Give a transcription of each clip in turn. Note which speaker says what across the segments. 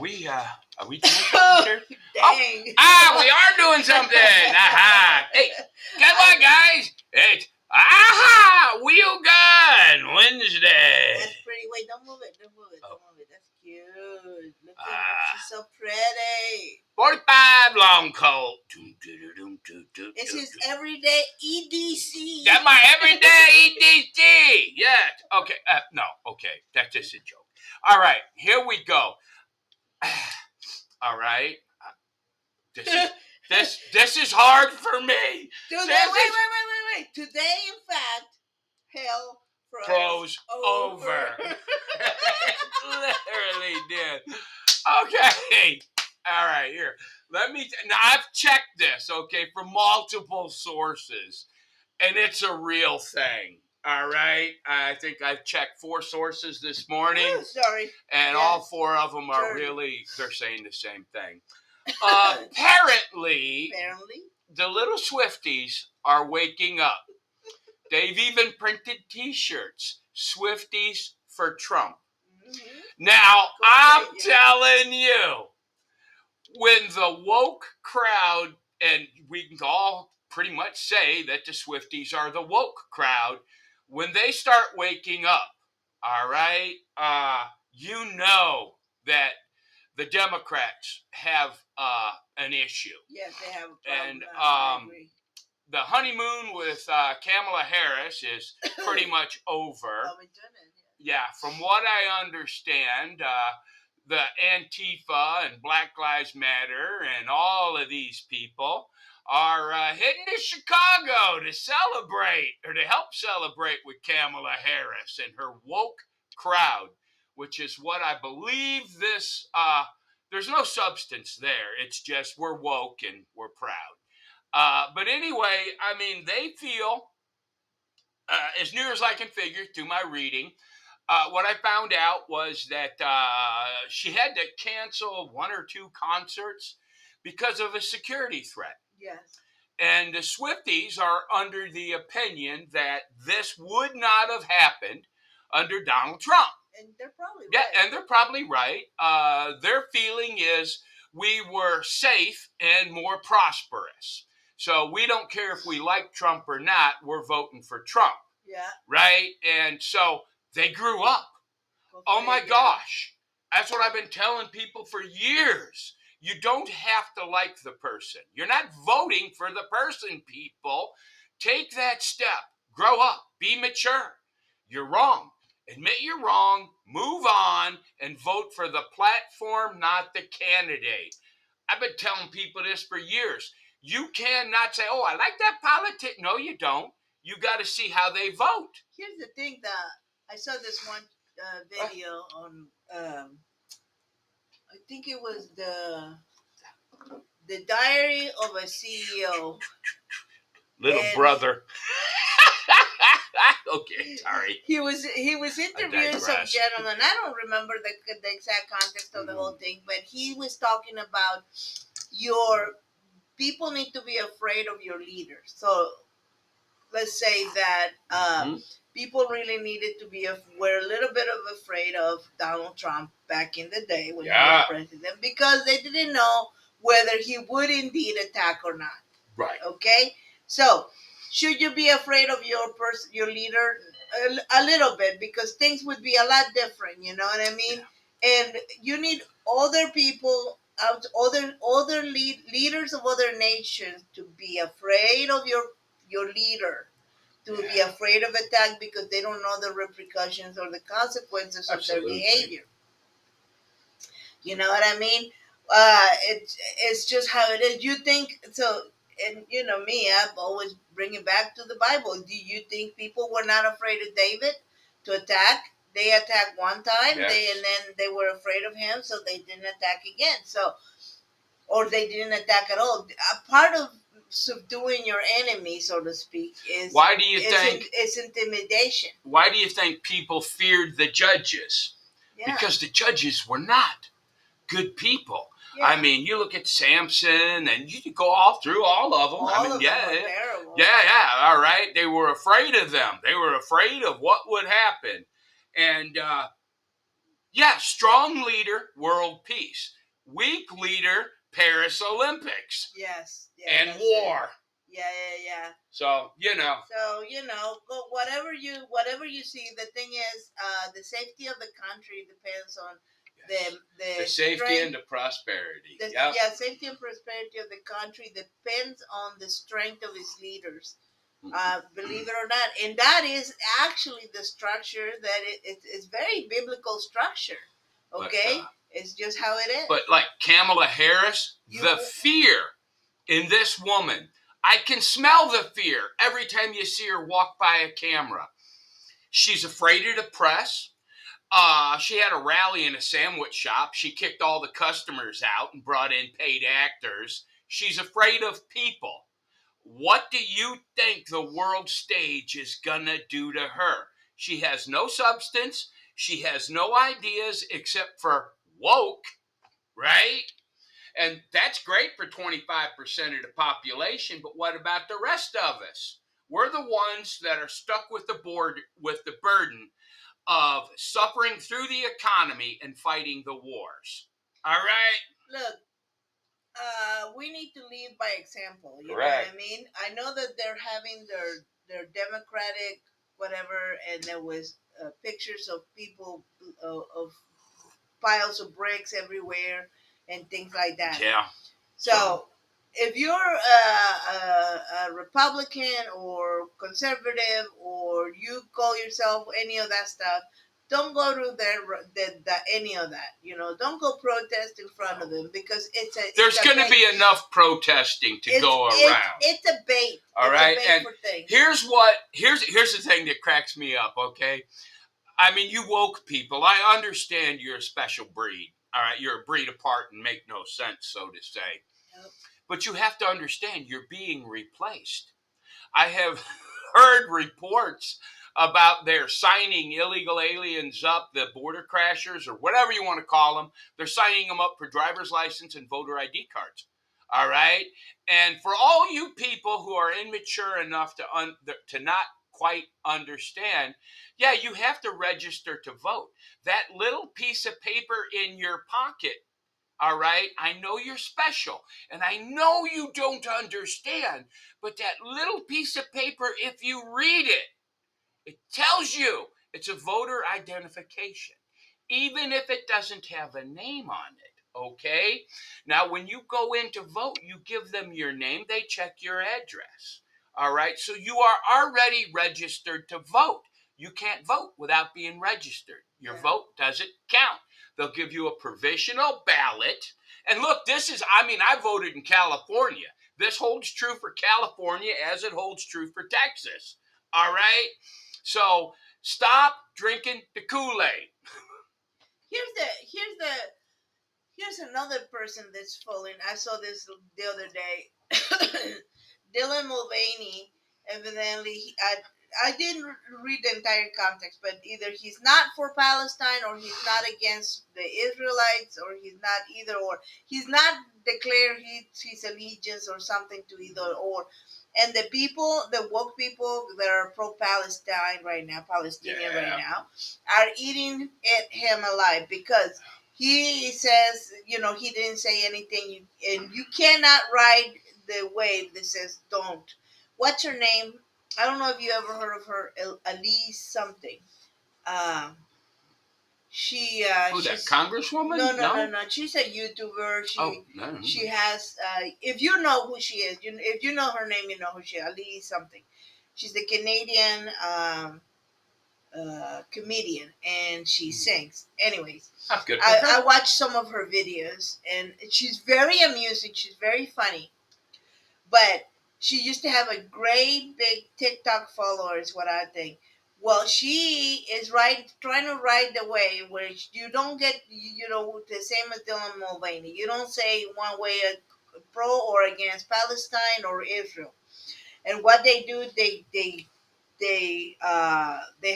Speaker 1: we doing something here?
Speaker 2: Dang.
Speaker 1: We are doing something. Aha. Hey, guess what, guys? It's Wheel Gun Wednesday.
Speaker 2: That's pretty. Wait, don't move it. Don't move it. Don't move it. That's cute. Look at her. She's so pretty.
Speaker 1: 45 long coat.
Speaker 2: It's his everyday EDC.
Speaker 1: That's my everyday EDC. Yes. Okay. No. Okay. That's just a joke. All right. Here we go. All right. This is hard for me.
Speaker 2: Wait. Today, in fact, hell
Speaker 1: froze over. Literally did. Okay. All right, here. Now I've checked this, okay, from multiple sources, and it's a real thing. All right. I think I've checked 4 sources this morning.
Speaker 2: Oh, sorry.
Speaker 1: And all 4 of them are they're saying the same thing. Apparently, the little Swifties are waking up. They've even printed T-shirts, Swifties for Trump. Mm-hmm. Now, I'm telling you, when the woke crowd, and we can all pretty much say that the Swifties are the woke crowd, when they start waking up, all right, you know that the Democrats have an issue.
Speaker 2: Yes, they have a problem.
Speaker 1: And
Speaker 2: I agree.
Speaker 1: The honeymoon with Kamala Harris is pretty much over. Yeah, from what I understand, the Antifa and Black Lives Matter and all of these people are heading to Chicago to celebrate, or to help celebrate with Kamala Harris and her woke crowd, which is what I believe this, there's no substance there. It's just we're woke and we're proud. But anyway, I mean, they feel, as near as I can figure through my reading, what I found out was that she had to cancel 1 or 2 concerts because of a security threat.
Speaker 2: Yes.
Speaker 1: And the Swifties are under the opinion that this would not have happened under Donald Trump.
Speaker 2: And they're probably right.
Speaker 1: Yeah, and they're probably right. Their feeling is we were safe and more prosperous. So we don't care if we like Trump or not, we're voting for Trump.
Speaker 2: Yeah.
Speaker 1: Right? And so they grew up. Oh my gosh. That's what I've been telling people for years. You don't have to like the person. You're not voting for the person, people. Take that step. Grow up. Be mature. You're wrong. Admit you're wrong. Move on and vote for the platform, not the candidate. I've been telling people this for years. You cannot say, oh, I like that politic. No, you don't. You got to see how they vote.
Speaker 2: Here's the thing that I saw this one video on, I think it was the Diary of a CEO.
Speaker 1: Little brother. Okay, sorry.
Speaker 2: He was interviewing some gentleman. I don't remember the exact context of the whole thing, but he was talking about your people need to be afraid of your leaders. So let's say that people really needed to were a little bit of afraid of Donald Trump back in the day when he was president, because they didn't know whether he would indeed attack or not.
Speaker 1: Right.
Speaker 2: Okay. So should you be afraid of your leader? A little bit, because things would be a lot different. You know what I mean? Yeah. And you need other people, other leaders of other nations to be afraid of your leader, to be afraid of attack, because they don't know the repercussions or the consequences of their behavior. You know what I mean? It's just how it is. You think so? And you know me, I'm always bringing back to the Bible. Do you think people were not afraid of David to attack? They attacked one time, and then they were afraid of him, so they didn't attack again. So, or they didn't attack at all. A part of subduing your enemy, so to speak, is it's intimidation.
Speaker 1: Why do you think people feared the judges? Yeah. Because the judges were not good people. Yeah. I mean, you look at Samson, and you could go all through all of them.
Speaker 2: All of them are terrible.
Speaker 1: Yeah, all right. They were afraid of them. They were afraid of what would happen. And Yeah, strong leader, world peace. Weak leader, Paris Olympics.
Speaker 2: Yes.
Speaker 1: And war.
Speaker 2: Yeah.
Speaker 1: So,
Speaker 2: go whatever you see. The thing is, the safety of the country depends on the
Speaker 1: safety
Speaker 2: strength,
Speaker 1: and the prosperity.
Speaker 2: Yeah, safety and prosperity of the country depends on the strength of its leaders. Believe it or not, and that is actually the structure that it's very biblical structure. Okay, but, it's just how it is.
Speaker 1: But like Kamala Harris, the fear in this woman, I can smell the fear every time you see her walk by a camera. She's afraid of the press. She had a rally in a sandwich shop. She kicked all the customers out and brought in paid actors. She's afraid of people. What do you think the world stage is gonna do to her? She has no substance. She has no ideas except for woke, right? And that's great for 25% of the population, but what about the rest of us? We're the ones that are stuck with the burden of suffering through the economy and fighting the wars. All right?
Speaker 2: Look, we need to lead by example. You
Speaker 1: Correct.
Speaker 2: know what I mean? I know that they're having their democratic whatever, and there was pictures of people of piles of bricks everywhere and things like that.
Speaker 1: Yeah.
Speaker 2: So if you're a Republican or conservative or you call yourself any of that stuff, don't go to any of that. You know, don't go protest in front of them because
Speaker 1: there's going to be enough protesting to go around.
Speaker 2: It's a bait.
Speaker 1: All right, and here's the thing that cracks me up. Okay, I mean, you woke people. I understand you're a special breed. All right, you're a breed apart and make no sense, so to say. Yep. But you have to understand you're being replaced. I have heard reports about their signing illegal aliens up, the border crashers or whatever you want to call them. They're signing them up for driver's license and voter ID cards. All right. And for all you people who are immature enough to not quite understand, yeah, you have to register to vote. That little piece of paper in your pocket, all right, I know you're special, and I know you don't understand, but that little piece of paper, if you read it, it tells you it's a voter identification, even if it doesn't have a name on it, okay? Now, when you go in to vote, you give them your name, they check your address, all right? So you are already registered to vote. You can't vote without being registered. Your vote doesn't count. They'll give you a provisional ballot. And look, I voted in California. This holds true for California as it holds true for Texas, all right? So stop drinking the Kool-Aid.
Speaker 2: Here's another person that's falling. I saw this the other day. Dylan Mulvaney, evidently, I didn't read the entire context, but either he's not for Palestine or he's not against the Israelites, or he's not either or. He's not declared his allegiance or something to either or. And the woke people that are pro-Palestine right now, Palestinian right now, are eating him alive because he says, he didn't say anything, and you cannot ride the wave that says don't. What's her name? I don't know if you ever heard of her, Elise something. Um, she's
Speaker 1: that congresswoman?
Speaker 2: No. She's a YouTuber. She has. If you know who she is, if you know her name, you know who she is. Elise something. She's a Canadian comedian, and she sings. Anyways, I watched some of her videos, and she's very amusing. She's very funny, but she used to have a great big TikTok follower, is what I think. Well, she is trying to ride the wave where you don't get, the same as Dylan Mulvaney. You don't say one way pro or against Palestine or Israel. And what they do, they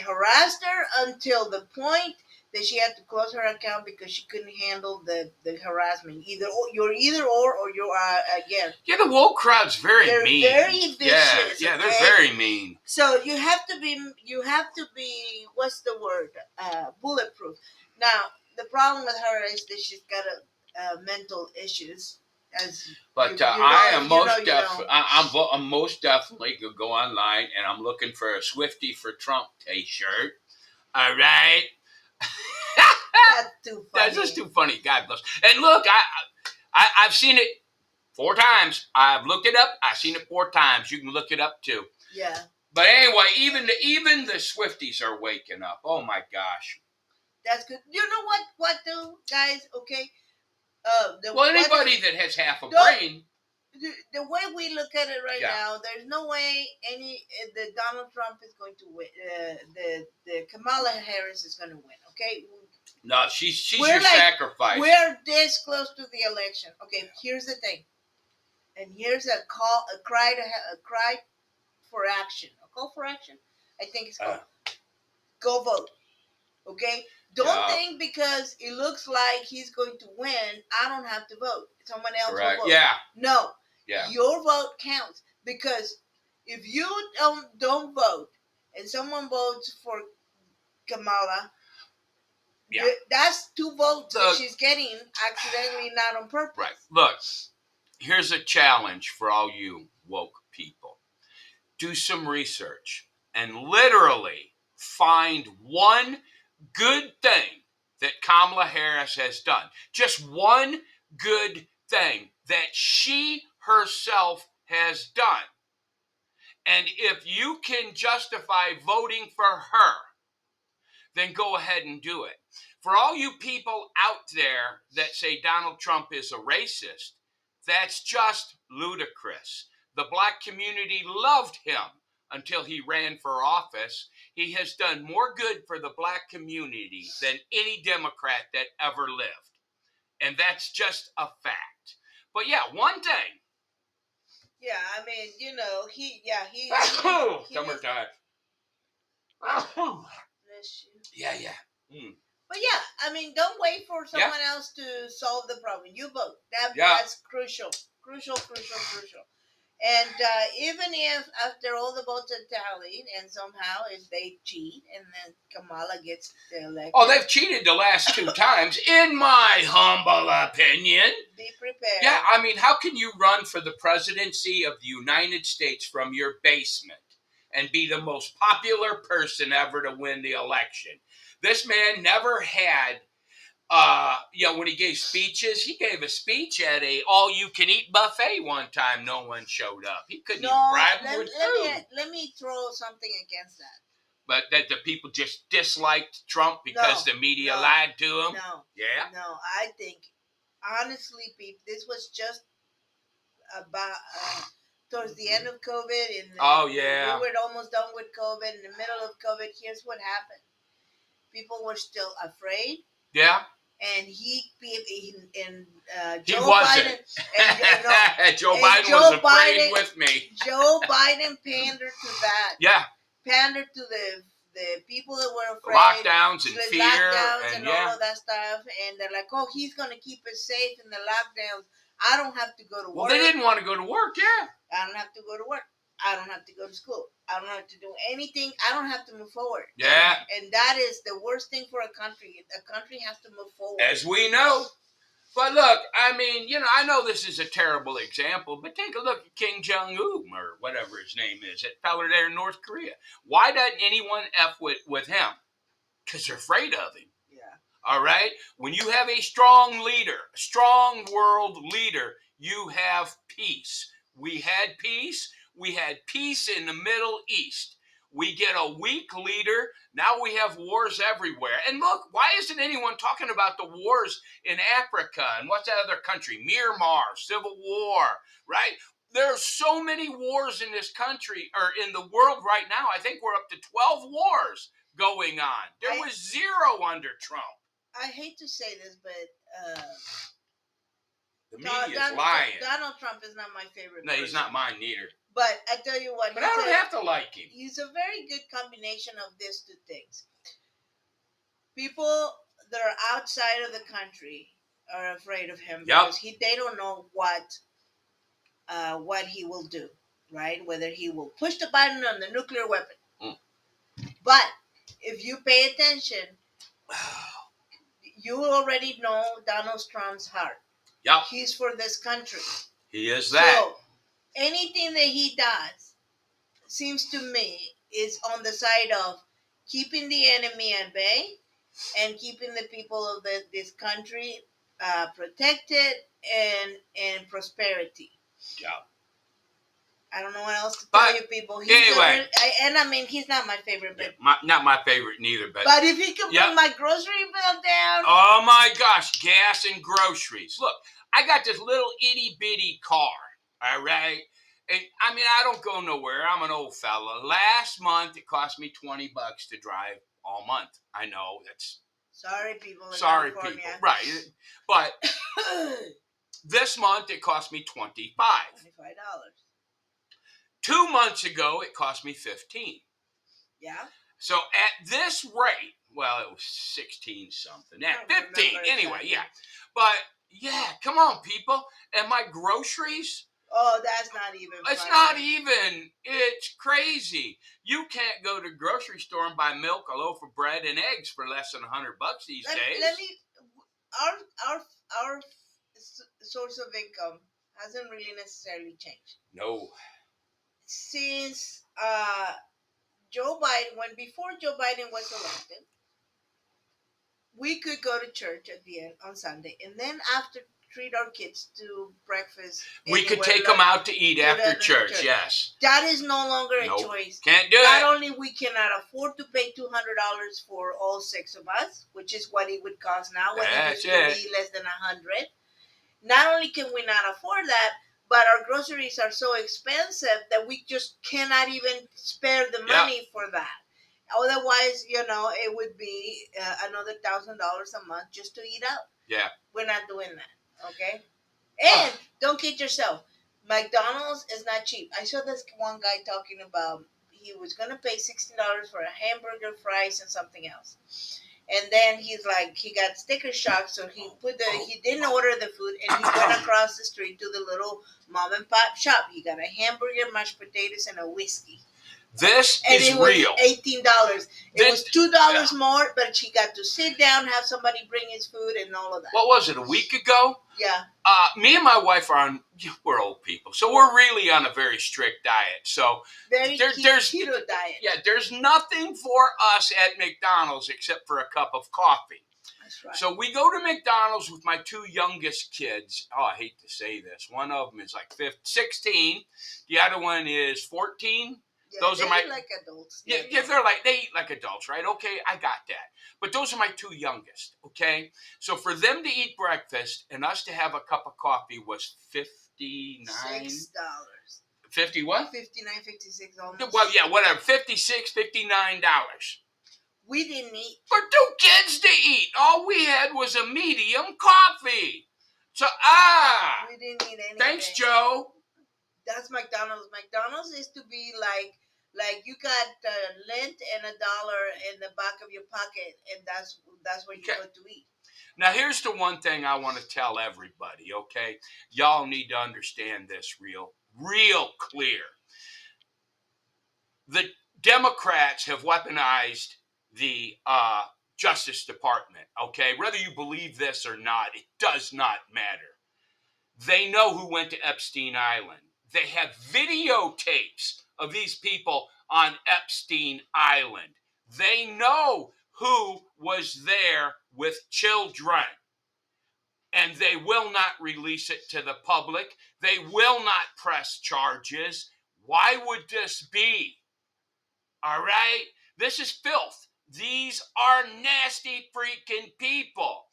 Speaker 2: harassed her until the point that she had to close her account because she couldn't handle the harassment. You're either or you are against.
Speaker 1: Yeah, the woke crowd's they're mean.
Speaker 2: They're very vicious.
Speaker 1: Yeah, they're very mean.
Speaker 2: So you have to be what's the word? Bulletproof. Now, the problem with her is that she's got mental issues.
Speaker 1: But I am I'm most definitely gonna go online and I'm looking for a Swifty for Trump T-shirt. All right.
Speaker 2: That's too funny.
Speaker 1: That's just too funny. God bless. And look, I've seen it 4 times. I've looked it up. I've seen it 4 times. You can look it up too.
Speaker 2: Yeah.
Speaker 1: But anyway, even the Swifties are waking up. Oh my gosh.
Speaker 2: That's good. You know what though, guys? Okay.
Speaker 1: Anybody that has half a brain.
Speaker 2: The way we look at it right now, there's no way that Donald Trump is going to win. The Kamala Harris is going to win. Okay.
Speaker 1: No, she's your sacrifice.
Speaker 2: We're this close to the election. Okay. Here's the thing, and here's a cry for action. A call for action. I think it's called. Go vote. Okay. Don't think because it looks like he's going to win, I don't have to vote. Someone else will vote.
Speaker 1: Yeah.
Speaker 2: No.
Speaker 1: Yeah.
Speaker 2: Your vote counts because if you don't vote and someone votes for Kamala, that's 2 votes that she's getting accidentally, not on purpose.
Speaker 1: Right. Look, here's a challenge for all you woke people. Do some research and literally find one good thing that Kamala Harris has done. Just one good thing that she herself has done. And if you can justify voting for her, then go ahead and do it. For all you people out there that say Donald Trump is a racist, that's just ludicrous. The black community loved him until he ran for office. He has done more good for the black community than any Democrat that ever lived. And that's just a fact. But yeah, one thing.
Speaker 2: Yeah, I mean, he
Speaker 1: summertime. Yeah.
Speaker 2: But yeah, I mean, don't wait for someone else to solve the problem. You vote. That's crucial. Crucial. And even if after all the votes are tallied and somehow if they cheat and then Kamala gets elected.
Speaker 1: Oh, they've cheated the last 2 times, in my humble opinion.
Speaker 2: Be prepared.
Speaker 1: Yeah, I mean, how can you run for the presidency of the United States from your basement and be the most popular person ever to win the election? This man never had, when he gave speeches, he gave a speech at a all-you-can-eat buffet one time. No one showed up. He couldn't even bribe him with food.
Speaker 2: Let me throw something against that.
Speaker 1: But that the people just disliked Trump because the media lied to him?
Speaker 2: No.
Speaker 1: Yeah?
Speaker 2: No, I think, honestly, people, this was just about towards the end of COVID. We were almost done with COVID. In the middle of COVID, here's what happened. People were still afraid.
Speaker 1: Yeah.
Speaker 2: And Joe
Speaker 1: wasn't.
Speaker 2: Biden.
Speaker 1: Joe Biden was afraid with me.
Speaker 2: Joe Biden pandered to that.
Speaker 1: Yeah.
Speaker 2: Pandered to the people that were afraid.
Speaker 1: Lockdowns and fear.
Speaker 2: Lockdowns and all of that stuff. And they're like, oh, he's going to keep us safe in the lockdowns. I don't have to go to work.
Speaker 1: Well, they didn't want to go to work, yeah.
Speaker 2: I don't have to go to work. I don't have to go to school. I don't have to do anything. I don't have to move forward.
Speaker 1: Yeah.
Speaker 2: And that is the worst thing for a country. A country has to move forward.
Speaker 1: As we know. But look, I mean, I know this is a terrible example, but take a look at Kim Jong-un or whatever his name is, that fella there in North Korea. Why doesn't anyone F with him? Because they're afraid of him.
Speaker 2: Yeah.
Speaker 1: All right? When you have a strong leader, a strong world leader, you have peace. We had peace. We had peace in the Middle East. We get a weak leader. Now we have wars everywhere. And look, why isn't anyone talking about the wars in Africa and what's that other country? Myanmar, Civil War, right? There are so many wars in this country or in the world right now. I think we're up to 12 wars going on. There was 0 under Trump.
Speaker 2: I hate to say this, but
Speaker 1: the media is lying.
Speaker 2: Donald Trump is not my favorite person.
Speaker 1: No, he's not mine neither.
Speaker 2: But I tell you what.
Speaker 1: But I don't have to like him.
Speaker 2: He's a very good combination of these 2 things. People that are outside of the country are afraid of him because they don't know what he will do, right? Whether he will push the button on the nuclear weapon. But if you pay attention, you already know Donald Trump's heart.
Speaker 1: Yep.
Speaker 2: He's for this country.
Speaker 1: He is that.
Speaker 2: So anything that he does seems to me is on the side of keeping the enemy at bay and keeping the people of this country protected and prosperity.
Speaker 1: Yeah.
Speaker 2: I don't know what else to tell you people.
Speaker 1: Anyway.
Speaker 2: He's not my favorite. But,
Speaker 1: not my favorite neither.
Speaker 2: But if he could bring my grocery bill down.
Speaker 1: Oh my gosh, gas and groceries. Look, I got this little itty bitty car. All right. And I don't go nowhere. I'm an old fella. Last month, it cost me $20 to drive all month. I know that's.
Speaker 2: Sorry, people.
Speaker 1: Sorry, people. Right. But this month, it cost me $25.
Speaker 2: $25.
Speaker 1: 2 months ago, it cost me $15.
Speaker 2: Yeah.
Speaker 1: So at this rate, well, it was 16 something. Yeah, 15 anyway. Yeah. But yeah, come on, people. And my groceries.
Speaker 2: Oh, that's not even.
Speaker 1: It's not even. It's crazy. You can't go to the grocery store and buy milk, a loaf of bread, and eggs for less than $100 these days.
Speaker 2: Our source of income hasn't really necessarily changed.
Speaker 1: No.
Speaker 2: Since Joe Biden, before Joe Biden was elected, we could go to church at the end on Sunday, and then after treat our kids to breakfast.
Speaker 1: We could take them out to eat after church. Yes.
Speaker 2: That is no longer a choice.
Speaker 1: Can't do it.
Speaker 2: Not only we cannot afford to pay $200 for all 6 of us, which is what it would cost now when it used to be less than $100. Not only can we not afford that, but our groceries are so expensive that we just cannot even spare the money for that. Otherwise, it would be another $1,000 a month just to eat out. Yeah. We're not doing that, okay? And don't kid yourself. McDonald's is not cheap. I saw this one guy talking about he was going to pay $16 for a hamburger, fries, and something else. And then he's like, he got sticker shock, so he didn't order the food, and he went across the street to the little mom and pop shop. He got a hamburger, mashed potatoes, and a whiskey.
Speaker 1: This is real.
Speaker 2: $18. It was $2 more, but she got to sit down, have somebody bring his food, and all of that.
Speaker 1: What was it, a week ago?
Speaker 2: Yeah.
Speaker 1: Me and my wife we're old people, so we're really on a very strict diet. So
Speaker 2: there's keto diet.
Speaker 1: Yeah, there's nothing for us at McDonald's except for a cup of coffee.
Speaker 2: That's right.
Speaker 1: So we go to McDonald's with my 2 youngest kids. Oh, I hate to say this. One of them is like 16. The other one is 14.
Speaker 2: Yeah,
Speaker 1: those are my
Speaker 2: like adults.
Speaker 1: Yeah, they eat like adults, right? Okay, I got that. But those are my 2 youngest, okay? So for them to eat breakfast and us to have a cup of coffee was $59.
Speaker 2: $6.
Speaker 1: 50 what?
Speaker 2: 59, 56 almost.
Speaker 1: Well, yeah, whatever. $56, $59.
Speaker 2: We didn't eat.
Speaker 1: For 2 kids to eat. All we had was a medium coffee. So,
Speaker 2: we didn't eat anything.
Speaker 1: Thanks, Joe.
Speaker 2: That's McDonald's. McDonald's is to be like you got lint and $1 in the back of your pocket, and that's where you go to eat.
Speaker 1: Now, here's the one thing I want to tell everybody, okay? Y'all need to understand this real clear. The Democrats have weaponized the Justice Department, okay? Whether you believe this or not, it does not matter. They know who went to Epstein Island. They have videotapes of these people on Epstein Island. They know who was there with children. And they will not release it to the public. They will not press charges. Why would this be? All right? This is filth. These are nasty freaking people.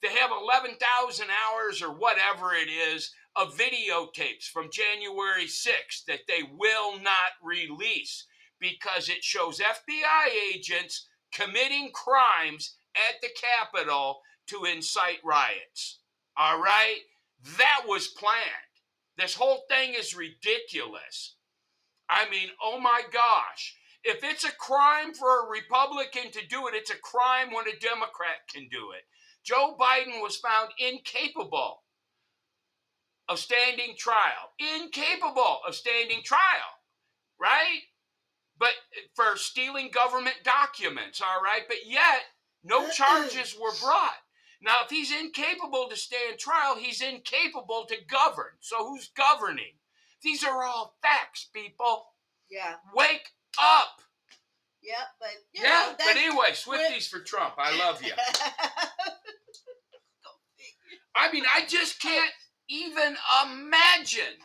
Speaker 1: They have 11,000 hours or whatever it is of videotapes from January 6th that they will not release because it shows FBI agents committing crimes at the Capitol to incite riots. All right? That was planned. This whole thing is ridiculous. I mean, oh my gosh. If it's a crime for a Republican to do it, it's a crime when a Democrat can do it. Joe Biden was found incapable of standing trial. Incapable of standing trial, right? But for stealing government documents, all right? But yet, no charges were brought. Now, if he's incapable to stand trial, he's incapable to govern. So who's governing? These are all facts, people.
Speaker 2: Yeah.
Speaker 1: Wake up.
Speaker 2: Yeah, but
Speaker 1: yeah, but anyway, Swifties for Trump. I love you. I mean, I just can't even imagine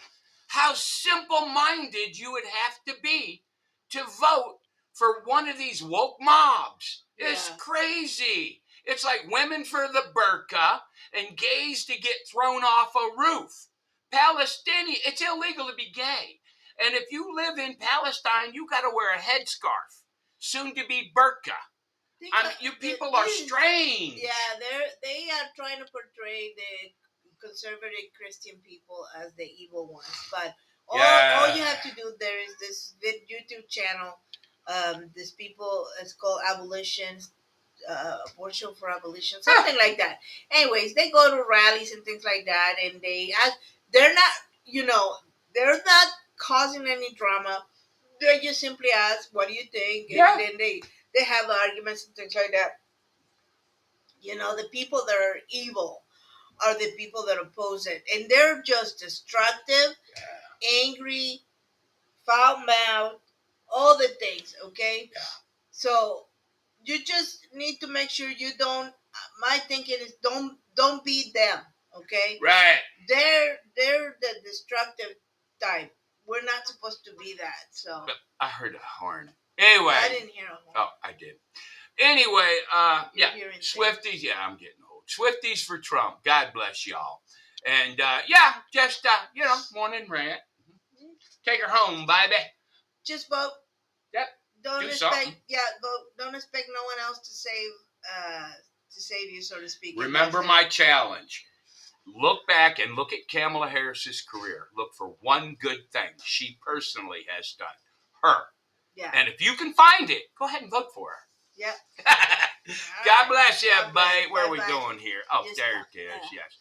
Speaker 1: how simple-minded you would have to be to vote for one of these woke mobs. It's crazy. It's like women for the burqa and gays to get thrown off a roof. Palestinian, it's illegal to be gay. And if you live in Palestine, you got to wear a headscarf, soon to be burqa. I mean, you people are strange.
Speaker 2: Yeah, they are trying to portray the conservative Christian people as the evil ones, but all you have to do, there is this YouTube channel. This people, it's called Abolitions, Abortion for Abolition, something like that. Anyways, they go to rallies and things like that, and they're not, they're not causing any drama. They just simply ask, "What do you think?" And then they have arguments and things like that. The people that are evil are the people that oppose it, and they're just destructive, angry, foul mouthed, all the things. Okay, so you just need to make sure you don't. My thinking is don't be them. Okay,
Speaker 1: right?
Speaker 2: They're the destructive type. We're not supposed to be that. So
Speaker 1: but I heard a horn. Anyway,
Speaker 2: I didn't hear a horn.
Speaker 1: Oh, I did. Anyway, yeah, Swifties. Yeah, I'm getting old. Swifties for Trump. God bless y'all. And yeah, just morning rant. Take her home, baby.
Speaker 2: Just vote.
Speaker 1: Yep.
Speaker 2: Don't
Speaker 1: Do
Speaker 2: expect.
Speaker 1: something.
Speaker 2: Yeah, vote. Don't expect no one else to save you, so to speak.
Speaker 1: Remember my challenge. Look back and look at Kamala Harris's career. Look for one good thing she personally has done. Her.
Speaker 2: Yeah.
Speaker 1: And if you can find it, go ahead and vote for her.
Speaker 2: Yep.
Speaker 1: God bless you, everybody. Where are we going here? Oh, there it is. Yes.